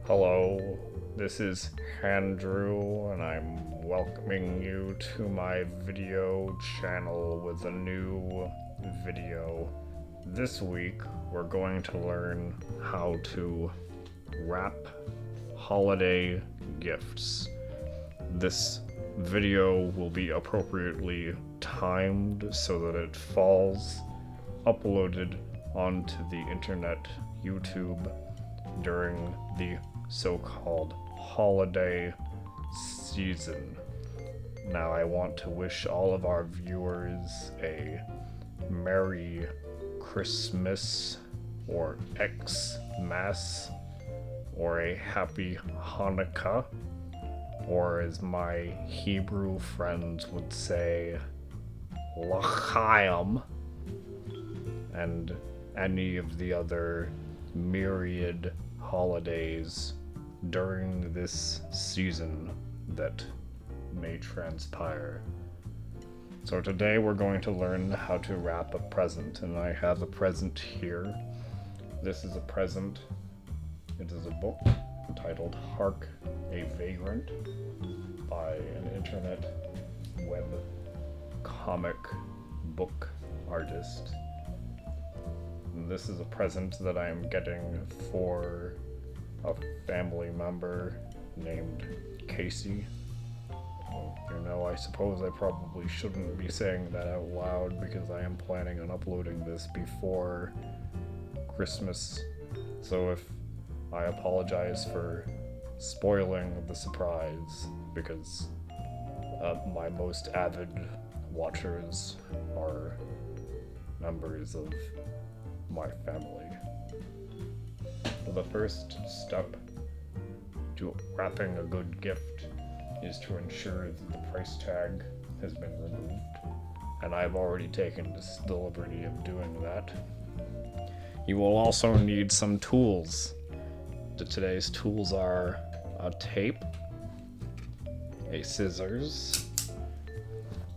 Hello, this is Handrew, and I'm welcoming you to my video channel with a new video. This week, we're going to learn how to wrap holiday gifts. This video will be appropriately timed so that it falls uploaded onto the internet, YouTube, during the so-called holiday season. Now I want to wish all of our viewers a Merry Christmas or Xmas or a Happy Hanukkah, or as my Hebrew friends would say, L'chaim, and any of the other myriad holidays during this season that may transpire. So today we're going to learn how to wrap a present, and I have a present here. This is a present. It is a book entitled Hark a Vagrant by an internet web comic book artist. And this is a present that I am getting for a family member named Casey. I suppose I probably shouldn't be saying that out loud because I am planning on uploading this before Christmas. So if I apologize for spoiling the surprise, because my most avid watchers are members of my family. The first step to wrapping a good gift is to ensure that the price tag has been removed, and I've already taken the liberty of doing that. You will also need some tools. Today's tools are a tape, a scissors,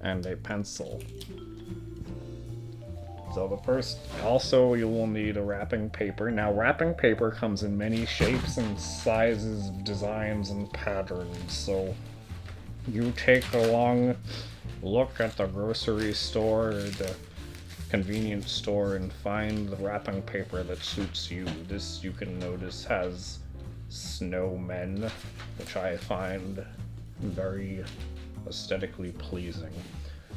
and a pencil. So also you will need a wrapping paper. Now wrapping paper comes in many shapes and sizes, designs, and patterns. So you take a long look at the grocery store or the convenience store and find the wrapping paper that suits you. This, you can notice, has snowmen, which I find very aesthetically pleasing.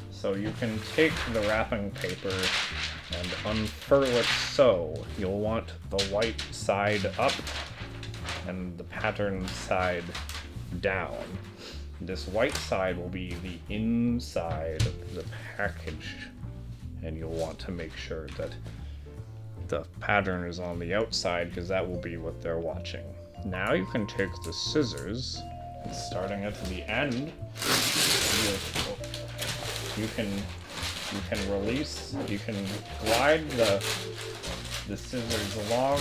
So you can take the wrapping paper and unfurl it so. You'll want the white side up and the pattern side down. This white side will be the inside of the package, and you'll want to make sure that the pattern is on the outside because that will be what they're watching. Now you can take the scissors, and starting at the end, you can glide the scissors along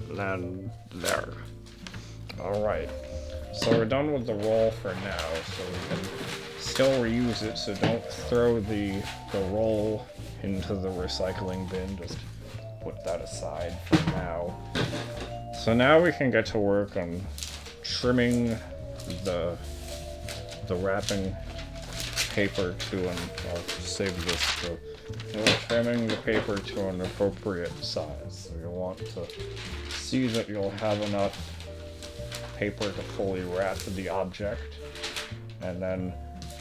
and there. Alright, so we're done with the roll for now, so we can still reuse it, so don't throw the roll into the recycling bin, just put that aside for now. So now we can get to work on trimming the wrapping paper to I'll save this for trimming the paper to an appropriate size. So you'll want to see that you'll have enough paper to fully wrap the object, and then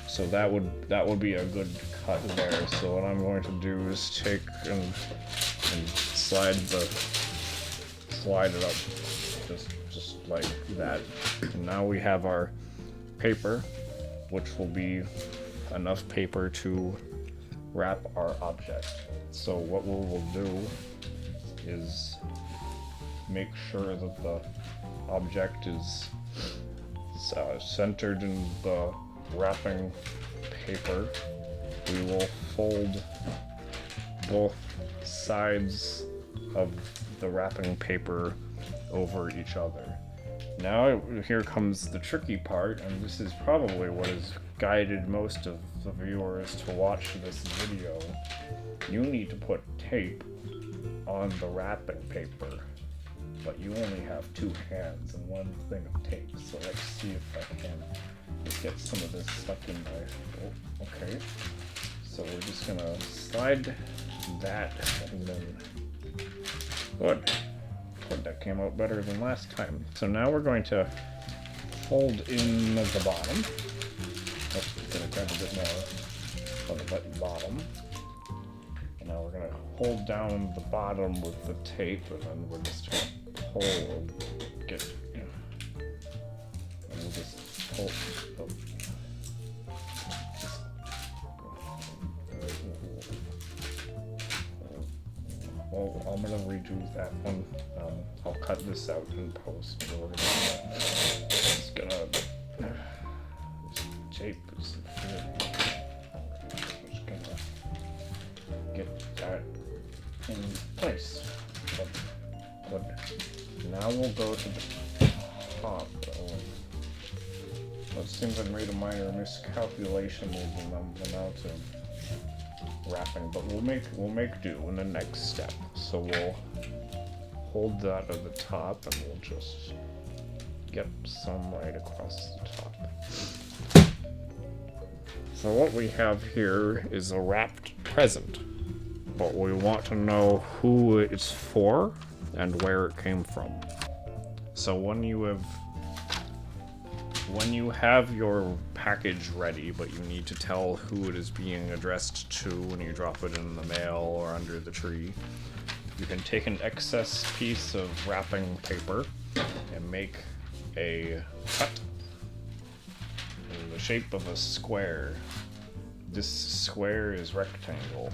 so that would be a good cut there. So what I'm going to do is take and slide it up just like that. And now we have our paper, which will be enough paper to wrap our object. So what we will do is make sure that the object is centered in the wrapping paper. We will fold both sides of the wrapping paper over each other. Now here comes the tricky part, and this is probably what is guided most of the viewers to watch this video, you need to put tape on the wrapping paper. But you only have 2 hands and 1 thing of tape, so let's see if I can just get some of this stuck in my... Oh, okay. So we're just gonna slide that, and then... Good. Good, that came out better than last time. So now we're going to fold in the bottom. Oh, gonna grab a bit more on the bottom. And now we're gonna hold down the bottom with the tape, and then we're just gonna pull and get, and we'll just pull. Oh. Well, I'm gonna redo that one. I'll cut this out in post. We're just gonna. This tape is just gonna get that in place. But now we'll go to the top. It seems I made a minor miscalculation with the amount of wrapping, but we'll make do in the next step. So we'll hold that at the top, and we'll just get some right across the top. So what we have here is a wrapped present, but we want to know who it's for and where it came from. So when you have your package ready, but you need to tell who it is being addressed to when you drop it in the mail or under the tree, you can take an excess piece of wrapping paper and make a cut in the shape of a square. This square is rectangle.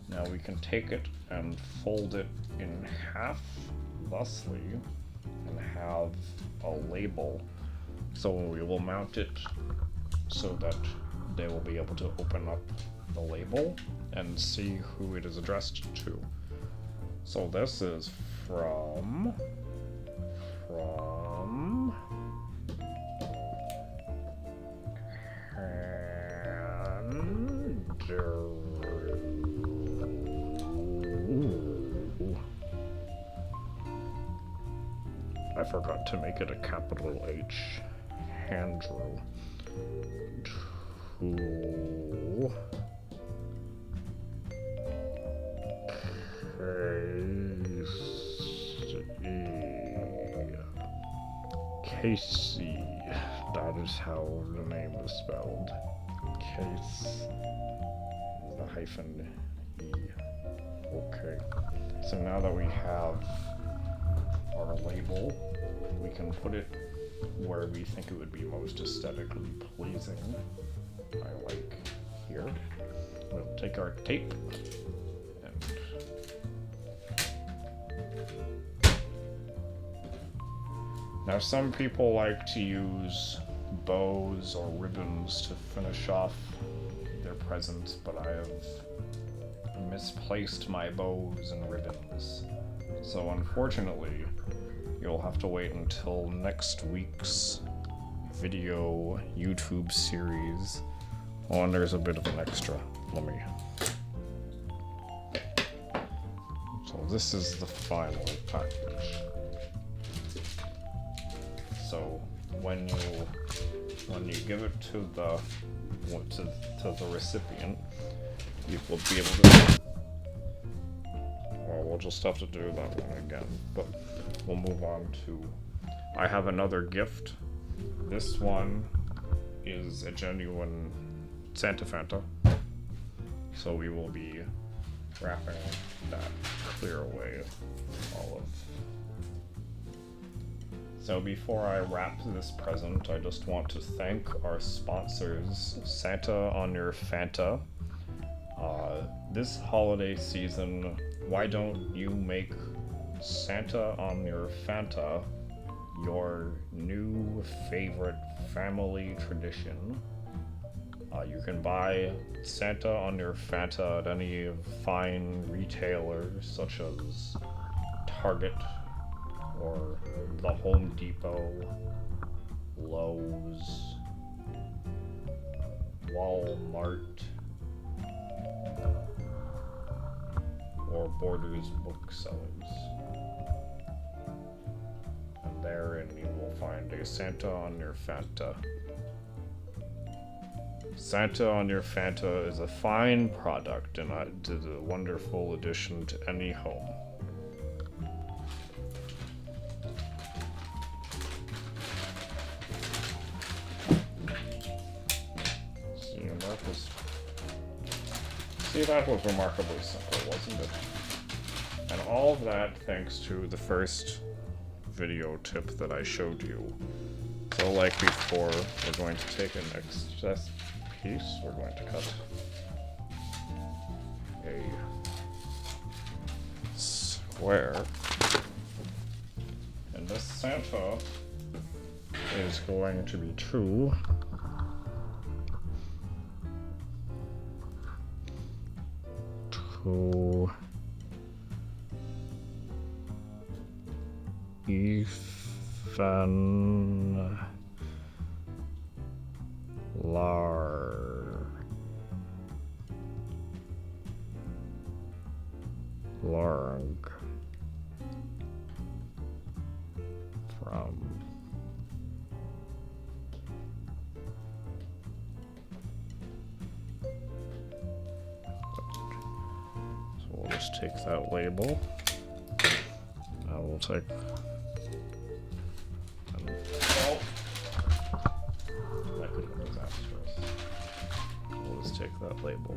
Now we can take it and fold it in half, thusly, and have a label. So we will mount it so that they will be able to open up the label and see who it is addressed to. So this is from Handrew. I forgot to make it a capital H. Handrew. To Casey. That is how the name is spelled. Case. The hyphen E. Okay. So now that we have our label, we can put it where we think it would be most aesthetically pleasing. I like here. We'll take our tape and now some people like to use bows or ribbons to finish off their presents, but I have misplaced my bows and ribbons. So unfortunately, you'll have to wait until next week's video YouTube series. Oh, and there's a bit of an extra. Let me... So this is the final package. So when you give it to the recipient, you will be able to... Well, we'll just have to do that one again, but we'll move on to... I have another gift. This one is a genuine Santa Fanta. So we will be wrapping that clear away all of... So before I wrap this present, I just want to thank our sponsors, Santa on Your Fanta. This holiday season, why don't you make Santa on Your Fanta your new favorite family tradition? You can buy Santa on Your Fanta at any fine retailers such as Target or the Home Depot, Lowe's, Walmart or Borders booksellers. And therein you will find a Santa on your Fanta. Santa on your Fanta is a fine product and it is a wonderful addition to any home. See, that was remarkably simple, wasn't it? And all of that thanks to the first video tip that I showed you. So like before, we're going to take an excess piece, we're going to cut a square, and this Santa is going to be true to Ethan Larg from we'll just take that label. Now we'll take that could have been disastrous. We'll just take that label.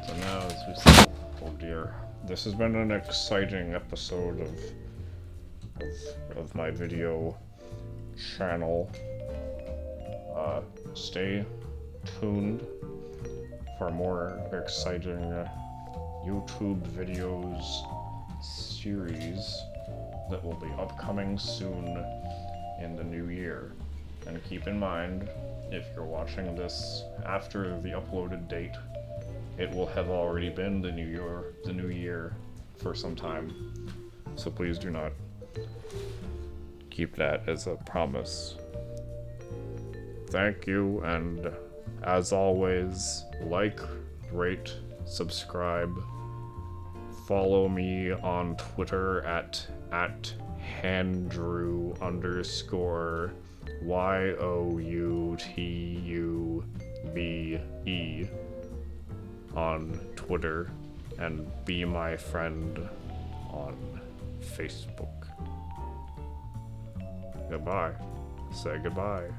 So now as we see, oh dear. This has been an exciting episode of my video channel. Stay tuned for more exciting YouTube videos series that will be upcoming soon in the new year. And keep in mind, if you're watching this after the uploaded date, it will have already been the new year for some time. So please do not keep that as a promise. Thank you, and as always, like, rate, subscribe. Follow me on Twitter at Handrew_YOUTUBE on Twitter, and be my friend on Facebook. Goodbye. Say goodbye.